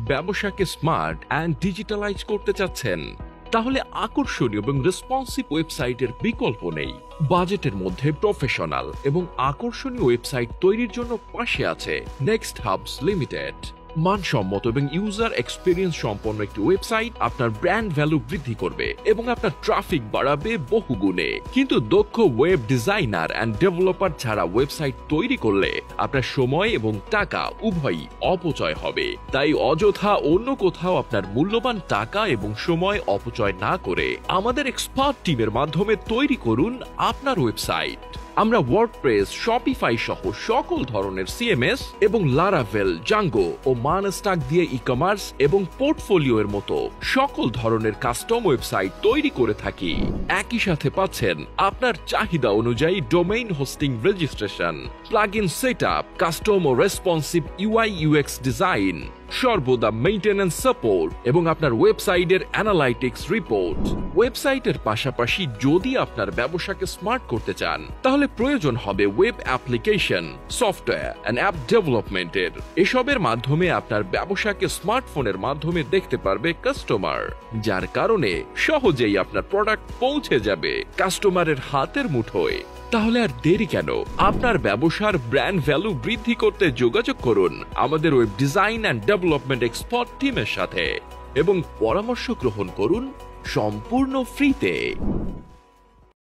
ব্যবসাকে smart and digitalise করতে চাচ্ছেন, তাহলে আকর্ষণীয় এবং রেসপন্সিভ ওয়েবসাইটের বিকল্প নেই। বাজেটের মধ্যে প্রফেশনাল এবং আকর্ষণীয় ওয়েবসাইট তৈরির জন্য পাশে আছে নেক্সট হাবস লিমিটেড। মানসম্মত এবং ইউজার এক্সপিরিয়েন্স সম্পন্ন একটি ওয়েবসাইট আপনার ব্র্যান্ড ভ্যালু বৃদ্ধি করবে এবং আপনার ট্রাফিক বাড়াবে বহুগুণে। কিন্তু দক্ষ ওয়েব ডিজাইনার অ্যান্ড ডেভেলপার ছাড়া ওয়েবসাইট তৈরি করলে আপনার সময় এবং টাকা উভয়ই অপচয় হবে। তাই অযথা অন্য কোথাও আপনার মূল্যবান টাকা এবং সময় অপচয় না করে আমাদের এক্সপার্ট টিমের মাধ্যমে তৈরি করুন আপনার ওয়েবসাইট। আমরা ওয়ার্ডপ্রেস, শপিফাই সহ সকল ধরনের সিএমএস এবং লারাভেল, জাঙ্গো ও মানস্টাক দিয়ে ই-কমার্স এবং পোর্টফোলিও এর মতো সকল ধরনের কাস্টম ওয়েবসাইট তৈরি করে থাকি। একই সাথে পাচ্ছেন আপনার চাহিদা অনুযায়ী domain hosting registration, plugin setup, custom ও রেসপন্সিভ ইউআই ইউএক্স ডিজাইন, সর্বদা মেইনটেনেন্স সাপোর্ট এবং আপনার ওয়েবসাইটের অ্যানালাইটিক্স রিপোর্ট। ওয়েবসাইটের পাশাপাশি যদি আপনার ব্যবসাকে স্মার্ট করতে চান, তাহলে প্রয়োজন হবে web application, software and app ডেভেলপমেন্টের। এসবের মাধ্যমে আপনার ব্যবসাকে স্মার্টফোনের মাধ্যমে দেখতে পারবে কাস্টমার, যার কারণে সহজেই আপনার প্রোডাক্ট পৌঁছে যাবে কাস্টমারের হাতের মুঠোয়। তাহলে আর দেরি কেন? আপনার ব্যবসার ব্র্যান্ড ভ্যালু বৃদ্ধি করতে যোগাযোগ করুন আমাদের web design and development expert টিমের সাথে এবং পরামর্শ গ্রহণ করুন সম্পূর্ণ ফ্রিতে।